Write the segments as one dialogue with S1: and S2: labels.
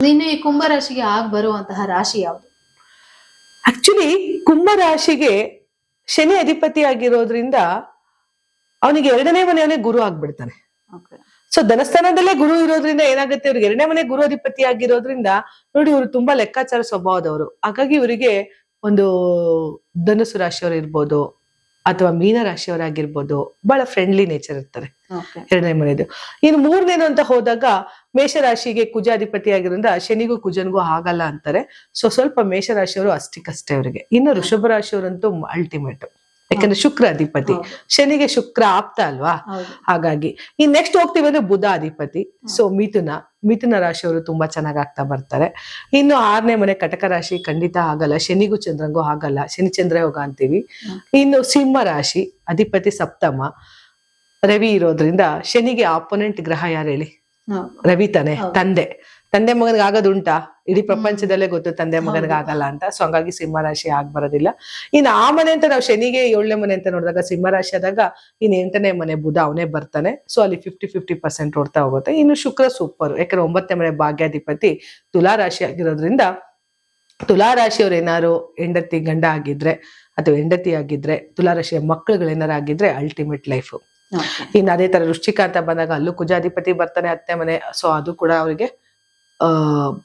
S1: ಇನ್ನು ಈ ಕುಂಭ ರಾಶಿಗೆ ಬರುವಂತಹ ರಾಶಿ ಯಾವುದು?
S2: ಆಕ್ಚುಲಿ ಕುಂಭ ರಾಶಿಗೆ ಶನಿ ಅಧಿಪತಿ ಆಗಿರೋದ್ರಿಂದ ಅವನಿಗೆ ಎರಡನೇ ಮನೆಯವನೇ ಗುರು ಆಗ್ಬಿಡ್ತಾನೆ. ಸೊ ಧನಸ್ಥಾನದಲ್ಲೇ ಗುರು ಇರೋದ್ರಿಂದ ಏನಾಗುತ್ತೆ, ಇವ್ರಿಗೆ ಎರಡನೇ ಮನೆ ಗುರು ಅಧಿಪತಿ ಆಗಿರೋದ್ರಿಂದ ನೋಡಿ, ಇವರು ತುಂಬಾ ಲೆಕ್ಕಾಚಾರ ಸ್ವಭಾವದವರು. ಹಾಗಾಗಿ ಇವರಿಗೆ ಒಂದು ಧನುಸು ರಾಶಿಯವರು ಇರ್ಬೋದು ಅಥವಾ ಮೀನ ರಾಶಿಯವರಾಗಿರ್ಬೋದು, ಬಹಳ ಫ್ರೆಂಡ್ಲಿ ನೇಚರ್ ಇರ್ತಾರೆ ಎರಡನೇ ಮನೆಯದು. ಇನ್ನು ಮೂರನೇದು ಅಂತ ಹೋದಾಗ ಮೇಷರಾಶಿಗೆ ಕುಜಾಧಿಪತಿ ಆಗಿರೋದ್ರಿಂದ ಶನಿಗೂ ಕುಜನ್ಗೂ ಆಗಲ್ಲ ಅಂತಾರೆ. ಸೊ ಸ್ವಲ್ಪ ಮೇಷರಾಶಿಯವರು ಅಷ್ಟಕ್ಕಷ್ಟೇ ಅವರಿಗೆ. ಇನ್ನು ವೃಷಭ ರಾಶಿಯವರಂತೂ ಅಲ್ಟಿಮೇಟ್, ಯಾಕಂದ್ರೆ ಶುಕ್ರ ಅಧಿಪತಿ, ಶನಿಗೆ ಶುಕ್ರ ಆಪ್ತ ಅಲ್ವಾ. ಹಾಗಾಗಿ ಇನ್ ನೆಕ್ಸ್ಟ್ ಹೋಗ್ತೀವಿ ಅಂದ್ರೆ ಬುಧ ಅಧಿಪತಿ. ಸೊ ಮಿಥುನ ರಾಶಿಯವರು ತುಂಬಾ ಚೆನ್ನಾಗ್ ಆಗ್ತಾ ಬರ್ತಾರೆ. ಇನ್ನು 6ನೇ ಮನೆ ಕಟಕ ರಾಶಿ ಖಂಡಿತ ಆಗಲ್ಲ, ಶನಿಗೂ ಚಂದ್ರಂಗೂ ಆಗಲ್ಲ, ಶನಿ ಚಂದ್ರ ಯೋಗ ಅಂತೀವಿ. ಇನ್ನು ಸಿಂಹ ರಾಶಿ ಅಧಿಪತಿ ಸಪ್ತಮ ರವಿ ಇರೋದ್ರಿಂದ ಶನಿಗೆ ಆಪೋನೆಂಟ್ ಗ್ರಹ ಯಾರು ಹೇಳಿ? ರವಿ ತಾನೆ. ತಂದೆ ಮಗನಿಗೆ ಆಗೋದುಂಟಾ? ಇಡೀ ಪ್ರಪಂಚದಲ್ಲೇ ಗೊತ್ತು ತಂದೆ ಮಗನಿಗೆ ಆಗಲ್ಲ ಅಂತ. ಸೊ ಹಂಗಾಗಿ ಸಿಂಹ ರಾಶಿ ಬರೋದಿಲ್ಲ. ಇನ್ನು ಆ ಮನೆ ಅಂತ ನಾವು ಶನಿಗೆ 7ನೇ ಮನೆ ಅಂತ ನೋಡಿದಾಗ ಸಿಂಹ ರಾಶಿ ಆದಾಗ ಇನ್ನು 8ನೇ ಮನೆ ಬುಧ ಅವನೇ ಬರ್ತಾನೆ. ಸೊ ಅಲ್ಲಿ 50% ಓಡ್ತಾ ಹೋಗುತ್ತೆ. ಇನ್ನು ಶುಕ್ರ ಸೂಪರ್, ಯಾಕಂದ್ರೆ 9ನೇ ಮನೆ ಭಾಗ್ಯಾಧಿಪತಿ ತುಲಾ ರಾಶಿ ಆಗಿರೋದ್ರಿಂದ ತುಲಾ ರಾಶಿಯವ್ರು ಏನಾರು ಹೆಂಡತಿ ಗಂಡ ಆಗಿದ್ರೆ ಅಥವಾ ಹೆಂಡತಿ ಆಗಿದ್ರೆ, ತುಲಾ ರಾಶಿಯ ಮಕ್ಕಳುಗಳೇನಾರು ಆಗಿದ್ರೆ ಅಲ್ಟಿಮೇಟ್ ಲೈಫ್. ಇನ್ನು ಅದೇ ತರ ವೃಶ್ಚಿಕ ಅಂತ ಬಂದಾಗ ಅಲ್ಲೂ ಕುಜಾಧಿಪತಿ ಬರ್ತಾನೆ 10ನೇ ಮನೆ. ಸೊ ಅದು ಕೂಡ ಅವರಿಗೆ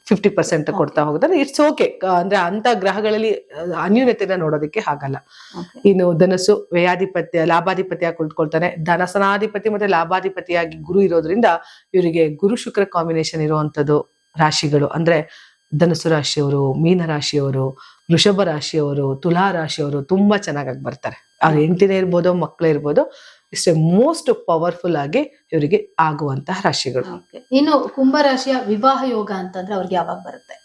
S2: 50% ಕೊಡ್ತಾ ಹೋಗ್ತಾರೆ. It's okay. ಅಂದ್ರೆ ಅಂತ ಗ್ರಹಗಳಲ್ಲಿ ಅನ್ಯೂನ್ಯತೆನ ನೋಡೋದಕ್ಕೆ ಆಗಲ್ಲ. ಇನ್ನು ಧನಸ್ಸು ಲಾಭಾಧಿಪತಿಯಾಗಿ ಕುಳಿತುಕೊಳ್ತಾನೆ. ಧನಸನಾಧಿಪತಿ ಮತ್ತೆ ಲಾಭಾಧಿಪತಿಯಾಗಿ ಗುರು ಇರೋದ್ರಿಂದ ಇವರಿಗೆ ಗುರು ಶುಕ್ರ ಕಾಂಬಿನೇಷನ್ ಇರುವಂತದ್ದು ರಾಶಿಗಳು ಅಂದ್ರೆ ಧನುಸು ರಾಶಿಯವರು, ಮೀನ ರಾಶಿಯವರು, ವೃಷಭ ರಾಶಿಯವರು, ತುಲಾ ರಾಶಿಯವರು ತುಂಬಾ ಚೆನ್ನಾಗಿ ಬರ್ತಾರೆ. ಅವ್ರ ಹೆಂಡತಿನೇ ಇರ್ಬೋದು, ಮಕ್ಕಳೇ ಇರ್ಬೋದು, ಇಷ್ಟೇ ಮೋಸ್ಟ್ ಪವರ್ಫುಲ್ ಆಗಿ ಇವರಿಗೆ ಆಗುವಂತಹ ರಾಶಿಗಳು.
S1: ಇನ್ನು ಕುಂಭ ರಾಶಿಯ ವಿವಾಹ ಯೋಗ ಅಂತಂದ್ರೆ ಅವ್ರಿಗೆ ಯಾವಾಗ ಬರುತ್ತೆ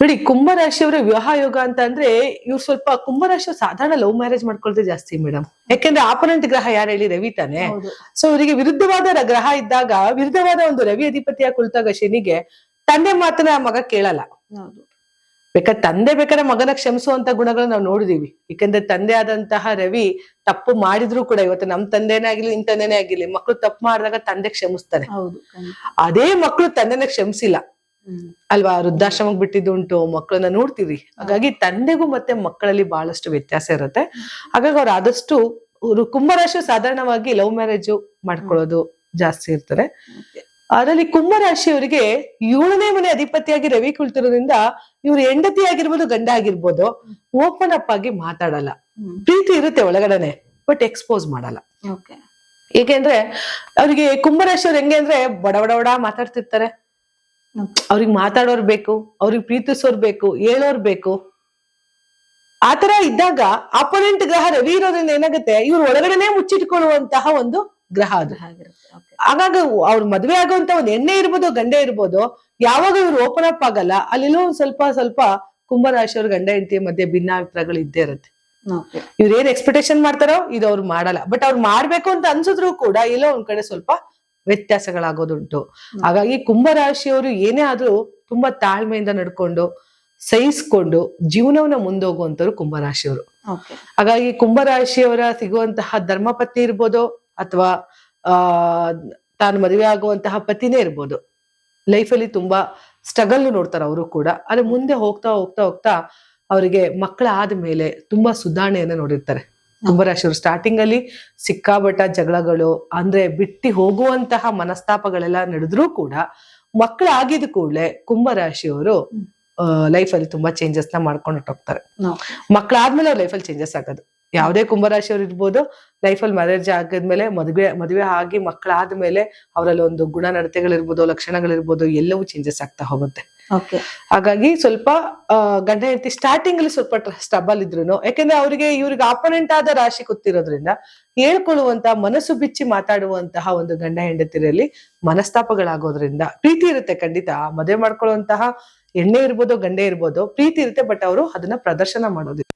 S2: ನೋಡಿ? ಕುಂಭ ರಾಶಿಯವರ ವಿವಾಹ ಯೋಗ ಅಂತ ಅಂದ್ರೆ ಇವ್ರು ಸ್ವಲ್ಪ ಕುಂಭ ರಾಶಿಯ ಸಾಧಾರಣ ಲವ್ ಮ್ಯಾರೇಜ್ ಮಾಡ್ಕೊಳ್ತಾ ಜಾಸ್ತಿ ಮೇಡಮ್. ಯಾಕೆಂದ್ರೆ ಆಪೋನೆಂಟ್ ಗ್ರಹ ಯಾರು ಹೇಳಿ? ರವಿ ತಾನೆ. ಸೊ ಇವರಿಗೆ ವಿರುದ್ಧವಾದ ಗ್ರಹ ಇದ್ದಾಗ, ವಿರುದ್ಧವಾದ ಒಂದು ರವಿ ಅಧಿಪತಿಯಾಗಿ ಕುಳಿತಾಗ ಶನಿಗೆ ತಂದೆ ಮಾತನ್ನ ಮಗ ಕೇಳಲ್ಲ. ಬೇಕಾದ್ರೆ ಮಗನ ಕ್ಷಮಿಸುವಂತ ಗುಣಗಳು ನಾವು ನೋಡಿದೀವಿ. ಯಾಕಂದ್ರೆ ತಂದೆ ಆದಂತಹ ರವಿ ತಪ್ಪು ಮಾಡಿದ್ರು ಕೂಡ, ಇವತ್ತು ನಮ್ ತಂದೆನೇ ಆಗಿರ್ಲಿ, ನಿಮ್ ತಂದೆನೇ ಆಗಿರ್ಲಿ, ಮಕ್ಳು ತಪ್ಪು ಮಾಡಿದಾಗ ತಂದೆ ಕ್ಷಮಿಸ್ತಾರೆ. ಅದೇ ಮಕ್ಳು ತಂದೆನ ಕ್ಷಮಿಸಿಲ್ಲ ಅಲ್ವಾ, ವೃದ್ಧಾಶ್ರಮಕ್ಕೆ ಬಿಟ್ಟಿದ್ದುಂಟು, ಮಕ್ಕಳನ್ನ ನೋಡ್ತೀವಿ. ಹಾಗಾಗಿ ತಂದೆಗೂ ಮತ್ತೆ ಮಕ್ಕಳಲ್ಲಿ ಬಹಳಷ್ಟು ವ್ಯತ್ಯಾಸ ಇರುತ್ತೆ. ಹಾಗಾಗಿ ಅವ್ರು ಆದಷ್ಟು ಕುಂಭರಾಶಿ ಸಾಧಾರಣವಾಗಿ ಲವ್ ಮ್ಯಾರೇಜ್ ಮಾಡ್ಕೊಳ್ಳೋದು ಜಾಸ್ತಿ ಇರ್ತಾರೆ. ಅದರಲ್ಲಿ ಕುಂಭ ರಾಶಿಯವರಿಗೆ 7ನೇ ಮನೆ ಅಧಿಪತಿಯಾಗಿ ರವಿ ಕುಳಿತಿರೋದ್ರಿಂದ ಇವ್ರು ಹೆಂಡತಿ ಆಗಿರ್ಬೋದು, ಗಂಡ ಆಗಿರ್ಬೋದು, ಓಪನ್ ಅಪ್ ಆಗಿ ಮಾತಾಡಲ್ಲ. ಪ್ರೀತಿ ಇರುತ್ತೆ ಒಳಗಡೆನೆ, ಬಟ್ ಎಕ್ಸ್ಪೋಸ್ ಮಾಡಲ್ಲ. ಏಕೆಂದ್ರೆ ಅವ್ರಿಗೆ ಕುಂಭರಾಶಿಯವ್ರು ಹೆಂಗೆ ಅಂದ್ರೆ ಬಡ ಮಾತಾಡ್ತಿರ್ತಾರೆ. ಅವ್ರಿಗೆ ಮಾತಾಡೋರ್ ಬೇಕು, ಅವ್ರಿಗೆ ಪ್ರೀತಿಸೋರ್ ಬೇಕು, ಹೇಳೋರ್ ಬೇಕು. ಆತರ ಇದ್ದಾಗ ಅಪೋನೆಂಟ್ ಗ್ರಹ ರವಿ ಇರೋದ್ರಿಂದ ಏನಾಗುತ್ತೆ, ಇವ್ರು ಒಳಗಡೆನೆ ಮುಚ್ಚಿಟ್ಕೊಳ್ಳುವಂತಹ ಒಂದು ಗ್ರಹ ಅದು. ಹಾಗಾಗಿ ಅವ್ರ ಮದ್ವೆ ಆಗುವಂತ ಒಂದ್ ಹೆಣ್ಣೆ ಇರ್ಬೋದು, ಗಂಡೆ ಇರ್ಬೋದು, ಯಾವಾಗ ಇವ್ರು ಓಪನ್ ಅಪ್ ಆಗಲ್ಲ, ಅಲ್ಲೆಲ್ಲೋ ಒಂದ್ ಸ್ವಲ್ಪ ಕುಂಭರಾಶಿಯವ್ರ ಗಂಡ ಹೆಂಡತಿಯ ಮಧ್ಯೆ ಭಿನ್ನಾಭಿಪ್ರಾಯಗಳು ಇದ್ದೇ ಇರುತ್ತೆ. ಇವ್ರು ಏನ್ ಎಕ್ಸ್ಪೆಕ್ಟೇಷನ್ ಮಾಡ್ತಾರೋ ಇದು ಅವ್ರು ಮಾಡಲ್ಲ. ಬಟ್ ಅವ್ರು ಮಾಡ್ಬೇಕು ಅಂತ ಅನ್ಸಿದ್ರು ಕೂಡ ಎಲ್ಲೋ ಒಂದ್ ಕಡೆ ಸ್ವಲ್ಪ ವ್ಯತ್ಯಾಸಗಳಾಗೋದುಂಟು. ಹಾಗಾಗಿ ಕುಂಭರಾಶಿಯವರು ಏನೇ ಆದ್ರೂ ತುಂಬಾ ತಾಳ್ಮೆಯಿಂದ ನಡ್ಕೊಂಡು ಸಹಿಸ್ಕೊಂಡು ಜೀವನವನ್ನ ಮುಂದೋಗುವಂತವ್ರು ಕುಂಭರಾಶಿಯವರು. ಹಾಗಾಗಿ ಕುಂಭರಾಶಿಯವರ ಸಿಗುವಂತಹ ಧರ್ಮಪತ್ನಿ ಇರ್ಬೋದು ಅಥವಾ ತಾನು ಮದುವೆ ಆಗುವಂತಹ ಪತಿನೇ ಇರ್ಬೋದು, ಲೈಫಲ್ಲಿ ತುಂಬಾ ಸ್ಟ್ರಗಲ್ ನೋಡ್ತಾರೆ ಅವರು ಕೂಡ. ಆದ್ರೆ ಮುಂದೆ ಹೋಗ್ತಾ ಅವರಿಗೆ ಮಕ್ಕಳ ಆದ್ಮೇಲೆ ತುಂಬಾ ಸುಧಾರಣೆಯನ್ನ ನೋಡಿರ್ತಾರೆ ಕುಂಭರಾಶಿಯವರು. ಸ್ಟಾರ್ಟಿಂಗ್ ಅಲ್ಲಿ ಸಿಕ್ಕಾಬಟ್ಟ ಜಗಳಗಳು, ಅಂದ್ರೆ ಬಿಟ್ಟಿ ಹೋಗುವಂತಹ ಮನಸ್ತಾಪಗಳೆಲ್ಲ ನಡೆದ್ರೂ ಕೂಡ ಮಕ್ಕಳು ಆಗಿದ ಕೂಡಲೇ ಕುಂಭರಾಶಿಯವರು ಲೈಫಲ್ಲಿ ತುಂಬಾ ಚೇಂಜಸ್ ನ ಮಾಡ್ಕೊಂಡು ಹೋಗ್ತಾರೆ. ಮಕ್ಕಳಾದ್ಮೇಲೆ ಅವ್ರ ಲೈಫಲ್ಲಿ ಚೇಂಜಸ್ ಆಗೋದು. ಯಾವುದೇ ಕುಂಭರಾಶಿಯವ್ರು ಇರ್ಬೋದು, ಲೈಫಲ್ಲಿ ಮ್ಯಾರೇಜ್ ಆಗಿದ್ಮೇಲೆ ಮದುವೆ ಆಗಿ ಮಕ್ಕಳಾದ್ಮೇಲೆ ಅವರಲ್ಲಿ ಒಂದು ಗುಣ ನಡತೆಗಳಿರ್ಬೋದು, ಲಕ್ಷಣಗಳಿರ್ಬೋದು, ಎಲ್ಲವೂ ಚೇಂಜಸ್ ಆಗ್ತಾ ಹೋಗುತ್ತೆ. ಹಾಗಾಗಿ ಸ್ವಲ್ಪ ಗಂಡ ಹೆಂಡತಿ ಸ್ಟಾರ್ಟಿಂಗ್ ಅಲ್ಲಿ ಸ್ವಲ್ಪ ಸ್ಟಬಲ್ ಇದ್ರು, ಯಾಕಂದ್ರೆ ಇವ್ರಿಗೆ ಆಪೋನೆಂಟ್ ಆದ ರಾಶಿ ಗೊತ್ತಿರೋದ್ರಿಂದ ಹೇಳ್ಕೊಳ್ಳುವಂತಹ, ಮನಸ್ಸು ಬಿಚ್ಚಿ ಮಾತಾಡುವಂತಹ ಒಂದು ಗಂಡ ಹೆಂಡತಿರಲ್ಲಿ ಮನಸ್ತಾಪಗಳಾಗೋದ್ರಿಂದ ಪ್ರೀತಿ ಇರುತ್ತೆ ಖಂಡಿತ. ಮದುವೆ ಮಾಡ್ಕೊಳ್ಳುವಂತಹ ಹೆಣ್ಣೆ ಇರ್ಬೋದು, ಗಂಡೆ ಇರ್ಬೋದು, ಪ್ರೀತಿ ಇರುತ್ತೆ. ಬಟ್ ಅವರು ಅದನ್ನ ಪ್ರದರ್ಶನ ಮಾಡೋದಿಲ್ಲ.